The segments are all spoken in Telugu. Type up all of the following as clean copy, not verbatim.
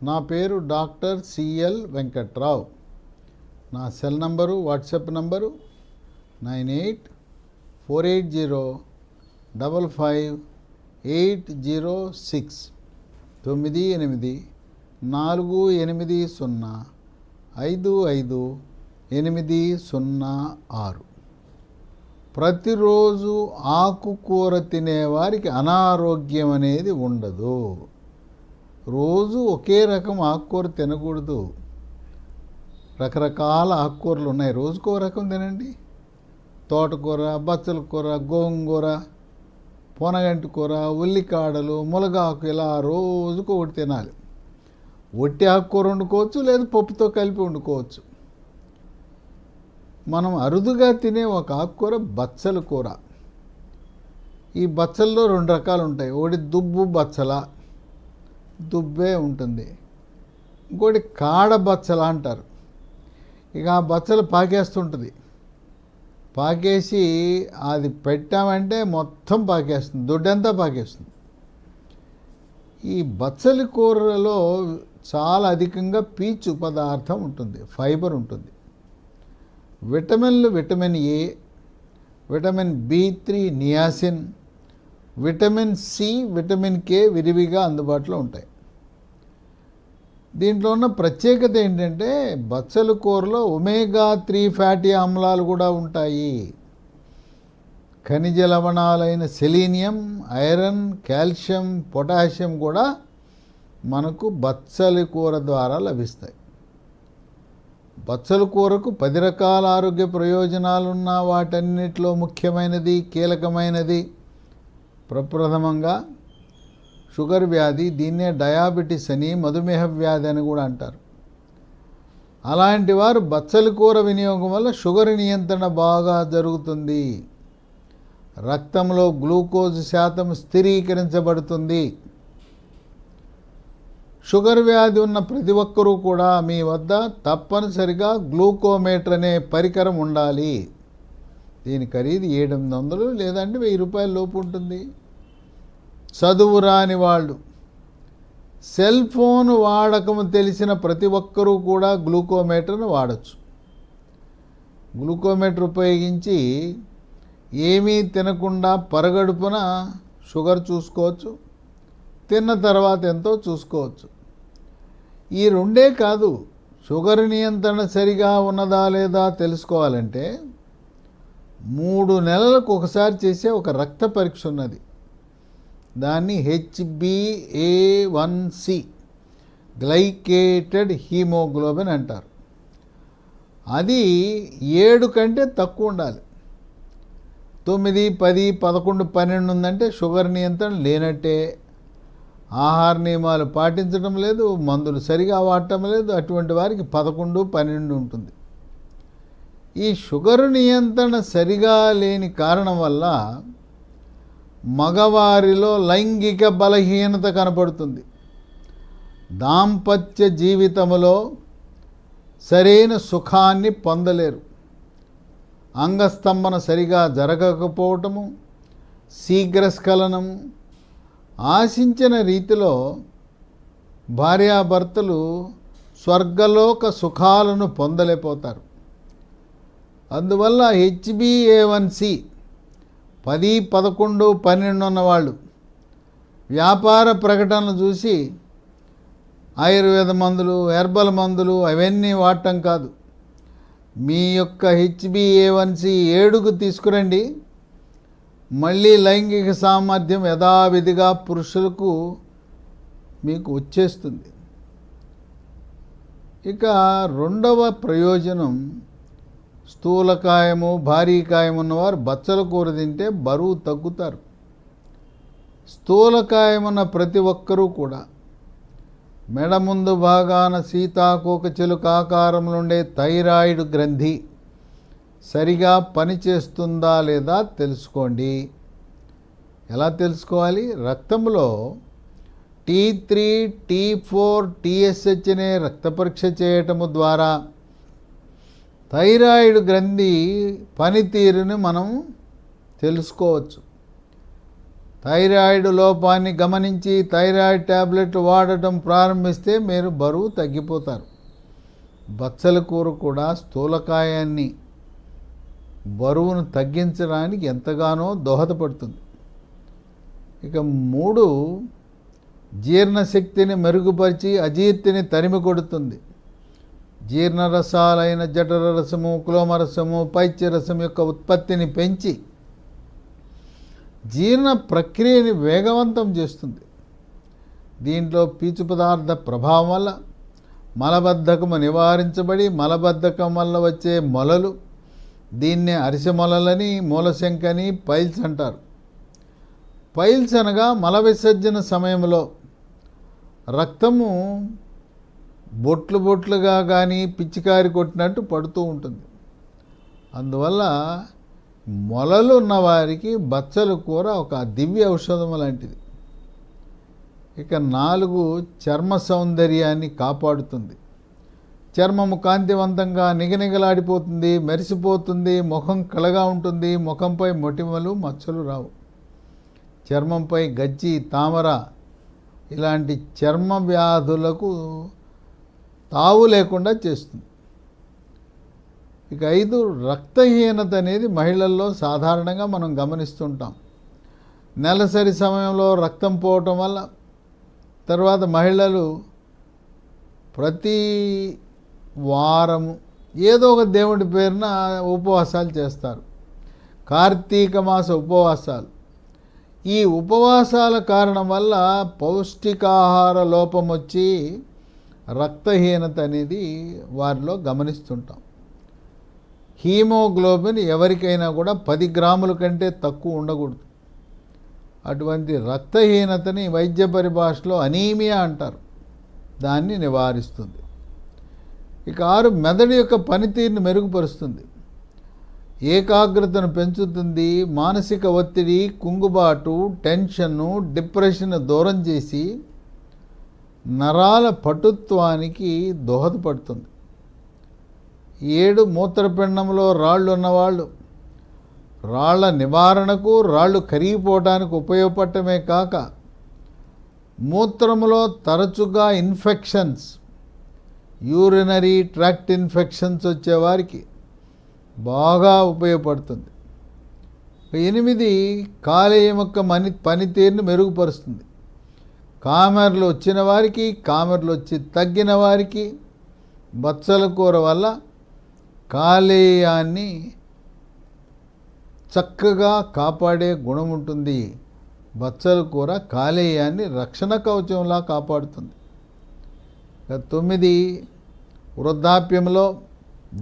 నా పేరు డాక్టర్ సిఎల్ వెంకట్రావు. నా సెల్ నంబరు, వాట్సాప్ నంబరు 9848055806 9848055806. ప్రతిరోజు ఆకుకూర తినేవారికి అనారోగ్యం అనేది ఉండదు. రోజు ఒకే రకం ఆకుకూర తినకూడదు. రకరకాల ఆకుకూరలు ఉన్నాయి, రోజుకో రకం తినండి. తోటకూర, బచ్చల కూర, గోంగూర, పొనగంటి కూర, ఉల్లికాడలు, ములగాకు, ఇలా రోజుకు ఒకటి తినాలి. ఒట్టి ఆకుకూర వండుకోవచ్చు, లేదా పప్పుతో కలిపి వండుకోవచ్చు. మనం అరుదుగా తినే ఒక ఆకుకూర బచ్చల కూర. ఈ బచ్చల్లో 2 రకాలు ఉంటాయి. ఒకటి దుబ్బు బచ్చల, దుబ్బే ఉంటుంది. ఇంకోటి కాడ బచ్చల అంటారు. ఇక ఆ బచ్చలు పాకేస్తుంటుంది. పాకేసి అది పెట్టామంటే మొత్తం పాకేస్తుంది, దొడ్డంతా పాకేస్తుంది. ఈ బచ్చలి కూరలో చాలా అధికంగా పీచు పదార్థం ఉంటుంది, ఫైబర్ ఉంటుంది. విటమిన్లు విటమిన్ ఏ, విటమిన్ బి3, niacin, vitamin C, vitamin K విరివిగా అందుబాటులో ఉంటాయి. దీంట్లో ఉన్న ప్రత్యేకత ఏంటంటే బచ్చల కూరలో ఒమేగా-3 ఫ్యాటీ ఆమ్లాలు కూడా ఉంటాయి. ఖనిజ లవణాలైన సెలీనియం, ఐరన్, కాల్షియం, పొటాషియం కూడా మనకు బచ్చలి కూర ద్వారా లభిస్తాయి. బచ్చల కూరకు 10 రకాల ఆరోగ్య ప్రయోజనాలున్న వాటన్నిటిలో ముఖ్యమైనది, కీలకమైనది ప్రప్రథమంగా షుగర్ వ్యాధి. దీన్నే డయాబెటీస్ అని, మధుమేహ వ్యాధి అని కూడా అంటారు. అలాంటి వారు బచ్చల కూర వినియోగం వల్ల షుగర్ నియంత్రణ బాగా జరుగుతుంది. రక్తంలో గ్లూకోజ్ శాతం స్థిరీకరించబడుతుంది. షుగర్ వ్యాధి ఉన్న ప్రతి ఒక్కరూ కూడా మీ వద్ద తప్పనిసరిగా గ్లూకోమీటర్ అనే పరికరం ఉండాలి. దీని ఖరీదు 700 లేదంటే 1000 రూపాయల లోపు ఉంటుంది. చదువు రాని వాళ్ళు, సెల్ ఫోన్ వాడకం తెలిసిన ప్రతి ఒక్కరూ కూడా గ్లూకోమీటర్ను వాడచ్చు. గ్లూకోమీటర్ ఉపయోగించి ఏమీ తినకుండా పరగడుపున షుగర్ చూసుకోవచ్చు, తిన్న తర్వాత ఎంతో చూసుకోవచ్చు. ఈ 2 కాదు, షుగర్ నియంత్రణ సరిగా ఉన్నదా లేదా తెలుసుకోవాలంటే 3 నెలలకు ఒకసారి చేసే ఒక రక్త పరీక్ష ఉన్నది. దాన్ని HbA1c, గ్లైకేటెడ్ హీమోగ్లోబిన్ అంటారు. అది 7 కంటే తక్కువ ఉండాలి. 9, 10, 11, 12 ఉందంటే షుగర్ నియంత్రణ లేనట్టే. ఆహార నియమాలు పాటించడం లేదు, మందులు సరిగా వాడటం లేదు. అటువంటి వారికి 11, 12 ఉంటుంది. ఈ షుగర్ నియంత్రణ సరిగా లేని కారణం వల్ల మగవారిలో లైంగిక బలహీనత కనపడుతుంది. దాంపత్య జీవితంలో సరైన సుఖాన్ని పొందలేరు. అంగస్తంభన సరిగా జరగకపోవటము, శీఘ్రస్ఖలనము, ఆశించిన రీతిలో భార్యాభర్తలు స్వర్గలోక సుఖాలను పొందలేకపోతారు. అందువల్ల HbA1c 10, 11, 12 ఉన్నవాళ్ళు వ్యాపార ప్రకటనలు చూసి ఆయుర్వేద మందులు, హెర్బల్ మందులు అవన్నీ వాడటం కాదు. మీ యొక్క HbA1c 7కు తీసుకురండి. మళ్ళీ లైంగిక సామర్థ్యం యథావిధిగా పురుషులకు మీకు వచ్చేస్తుంది. ఇక 2వ ప్రయోజనం, స్థూలకాయము, భారీకాయం ఉన్నవారు బచ్చల కూర తింటే బరువు తగ్గుతారు. స్థూలకాయం ఉన్న ప్రతి ఒక్కరూ కూడా మెడ ముందు భాగాన సీతాకోకచిలుక ఆకారంలో ఉండే థైరాయిడ్ గ్రంథి సరిగా పనిచేస్తుందా లేదా తెలుసుకోండి. ఎలా తెలుసుకోవాలి? రక్తంలో T3, T4, TSH అనే రక్త పరీక్ష చేయటము ద్వారా థైరాయిడ్ గ్రంథి పనితీరుని మనం తెలుసుకోవచ్చు. థైరాయిడ్ లోపాన్ని గమనించి థైరాయిడ్ ట్యాబ్లెట్లు వాడటం ప్రారంభిస్తే మీరు బరువు తగ్గిపోతారు. బచ్చల కూర కూడా స్థూలకాయాన్ని బరువును తగ్గించడానికి ఎంతగానో దోహదపడుతుంది. ఇక 3, జీర్ణశక్తిని మెరుగుపరిచి అజీర్తిని తరిమి కొడుతుంది. జీర్ణరసాలైన జఠరరసము, క్లోమరసము, పైత్యరసం యొక్క ఉత్పత్తిని పెంచి జీర్ణ ప్రక్రియని వేగవంతం చేస్తుంది. దీంట్లో పీచు పదార్థ ప్రభావం వల్ల మలబద్ధకము నివారించబడి మలబద్ధకం వల్ల వచ్చే మొలలు, దీన్నే అరిసె మొలలని, మూలశంకని, పైల్స్ అంటారు. పైల్స్ అనగా మల విసర్జన సమయంలో రక్తము బొట్లు బొట్లుగా కానీ పిచ్చికారి కొట్టినట్టు పడుతూ ఉంటుంది. అందువల్ల మొలలు ఉన్నవారికి బచ్చల కూర ఒక దివ్య ఔషధం లాంటిది. ఇక 4, చర్మ సౌందర్యాన్ని కాపాడుతుంది. చర్మము కాంతివంతంగా నిగనిగలాడిపోతుంది, మెరిసిపోతుంది, ముఖం కళగా ఉంటుంది, ముఖంపై మొటిమలు మచ్చలు రావు. చర్మంపై గజ్జి, తామర ఇలాంటి చర్మ వ్యాధులకు తావు లేకుండా చేస్తుంది. ఇక 5, రక్తహీనత అనేది మహిళల్లో సాధారణంగా మనం గమనిస్తుంటాం. నెలసరి సమయంలో రక్తం పోవటం వల్ల తర్వాత మహిళలు ప్రతి వారము ఏదో ఒక దేవుడి పేరున ఉపవాసాలు చేస్తారు. కార్తీక మాస ఉపవాసాలు. ఈ ఉపవాసాల కారణం వల్ల పౌష్టికాహార లోపం వచ్చి రక్తహీనత అనేది వారిలో గమనిస్తుంటాం. హీమోగ్లోబిన్ ఎవరికైనా కూడా 10 గ్రాముల కంటే తక్కువ ఉండకూడదు. అటువంటి రక్తహీనతని వైద్య పరిభాషలో అనీమియా అంటారు. దాన్ని నివారిస్తుంది. ఇక 6, మెదడు యొక్క పనితీరును మెరుగుపరుస్తుంది. ఏకాగ్రతను పెంచుతుంది. మానసిక ఒత్తిడి, కుంగుబాటు, టెన్షన్ను, డిప్రెషన్ దూరం చేసి నరాల పటుత్వానికి దోహదపడుతుంది. 7, మూత్రపిండంలో రాళ్ళు ఉన్నవాళ్ళు రాళ్ల నివారణకు, రాళ్ళు కరిగిపోవడానికి ఉపయోగపడటమే కాక మూత్రములో తరచుగా ఇన్ఫెక్షన్స్, యూరినరీ ట్రాక్ట్ ఇన్ఫెక్షన్స్ వచ్చేవారికి బాగా ఉపయోగపడుతుంది. 8, కాలేయం యొక్క పనితీరును మెరుగుపరుస్తుంది. కామెర్లు వచ్చిన వారికి, కామెర్లు వచ్చి తగ్గిన వారికి బచ్చల కూర వల్ల కాలేయాన్ని చక్కగా కాపాడే గుణం ఉంటుంది. బచ్చల కూర కాలేయాన్ని రక్షణ కవచంలా కాపాడుతుంది. 9, వృద్ధాప్యంలో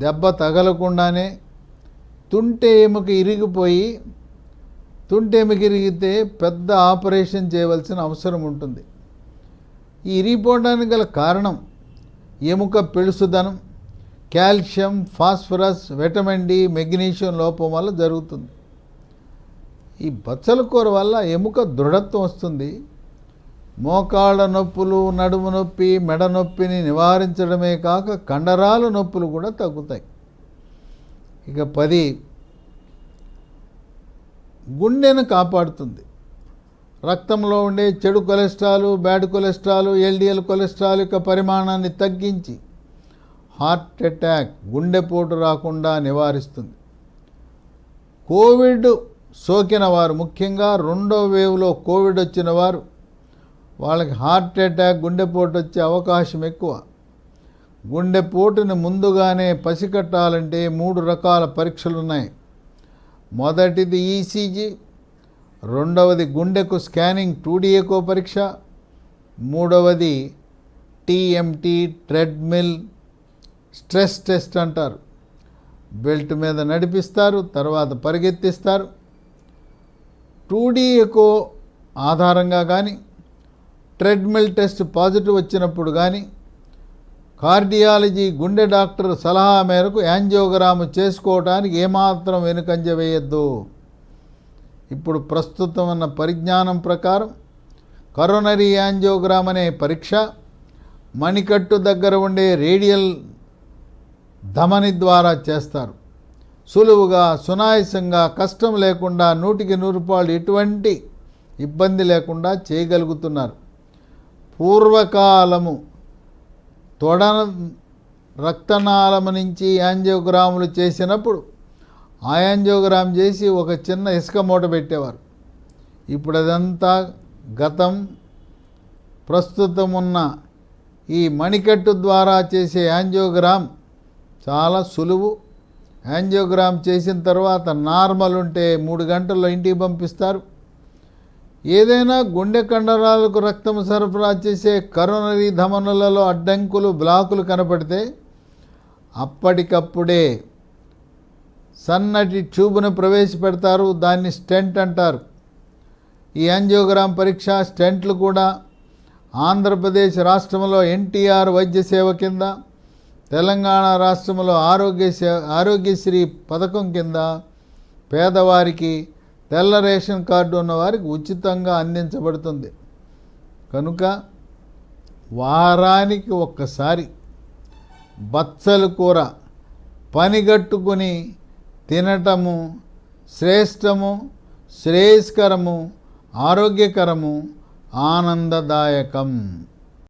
దెబ్బ తగలకుండానే తుంటె ఎముక ఇరిగిపోయి, తుంటె ఎముక ఇరిగితే పెద్ద ఆపరేషన్ చేయవలసిన అవసరం ఉంటుంది. ఈ ఇరిగిపోవడానికి గల కారణం ఎముక పెళుసుదనం, calcium, phosphorus, vitamin D, magnesium లోపం వల్ల జరుగుతుంది. ఈ బచ్చల కూర వల్ల ఎముక దృఢత్వం వస్తుంది. మోకాళ్ళ నొప్పులు, నడుము నొప్పి, మెడ నొప్పిని నివారించడమే కాక కండరాల నొప్పులు కూడా తగ్గుతాయి. ఇక 10, గుండెను కాపాడుతుంది. రక్తంలో ఉండే చెడు cholesterol, bad cholesterol, LDL cholesterol యొక్క పరిమాణాన్ని తగ్గించి హార్ట్ అటాక్, గుండెపోటు రాకుండా నివారిస్తుంది. కోవిడ్ సోకిన వారు, ముఖ్యంగా 2వ వేవ్లో కోవిడ్ వచ్చిన వారు, వాళ్ళకి హార్ట్ అటాక్, గుండెపోటు వచ్చే అవకాశం ఎక్కువ. గుండెపోటుని ముందుగానే పసికట్టాలంటే 3 రకాల పరీక్షలు ఉన్నాయి. మొదటిది ఈసీజీ, 2వది గుండెకు స్కానింగ్ 2D ఎకో పరీక్ష, 3వది టీఎంటీ, ట్రెడ్మిల్ స్ట్రెస్ టెస్ట్ అంటారు. బెల్ట్ మీద నడిపిస్తారు, తర్వాత పరిగెత్తిస్తారు. 2D ఎకో ఆధారంగా కానీ, ట్రెడ్మిల్ టెస్ట్ పాజిటివ్ వచ్చినప్పుడు కానీ, కార్డియాలజీ గుండె డాక్టర్ సలహా మేరకు యాంజియోగ్రామ్ చేసుకోవడానికి ఏమాత్రం వెనుకంజ వేయద్దు. ఇప్పుడు ప్రస్తుతం ఉన్న పరిజ్ఞానం ప్రకారం కరోనరీ యాంజియోగ్రామ్ అనే పరీక్ష మణికట్టు దగ్గర ఉండే రేడియల్ ధమని ద్వారా చేస్తారు. సులువుగా, సునాయాసంగా, కష్టం లేకుండా 100కి 100 ఎటువంటి ఇబ్బంది లేకుండా చేయగలుగుతున్నారు. పూర్వకాలము తొడ రక్తనాళము నుంచి యాంజియోగ్రాములు చేసినప్పుడు ఆ యాంజియోగ్రామ్ చేసి ఒక చిన్న ఇసుక మూట పెట్టేవారు. ఇప్పుడు అదంతా గతం. ప్రస్తుతం ఉన్న ఈ మణికట్టు ద్వారా చేసే యాంజియోగ్రామ్ చాలా సులువు. యాంజియోగ్రామ్ చేసిన తర్వాత నార్మల్ ఉంటే 3 గంటల్లో ఇంటికి పంపిస్తారు. ఏదైనా గుండె కండరాలకు రక్తం సరఫరా చేసే కరోనరీ ధమనులలో అడ్డంకులు, బ్లాకులు కనపడితే అప్పటికప్పుడే సన్నటి ట్యూబ్ను ప్రవేశపెడతారు. దాన్ని స్టెంట్ అంటారు. ఈ యాంజియోగ్రామ్ పరీక్ష, స్టెంట్లు కూడా ఆంధ్రప్రదేశ్ రాష్ట్రంలో ఎన్టీఆర్ వైద్య సేవ కింద, తెలంగాణ రాష్ట్రంలో ఆరోగ్యశ్రీ పథకం కింద పేదవారికి, తెల్ల రేషన్ కార్డు ఉన్నవారికి ఉచితంగా అందించబడుతుంది. కనుక వారానికి ఒక్కసారి బచ్చలు కూర పనిగట్టుకుని తినటము శ్రేష్టము, శ్రేయస్కరము, ఆరోగ్యకరము, ఆనందదాయకం.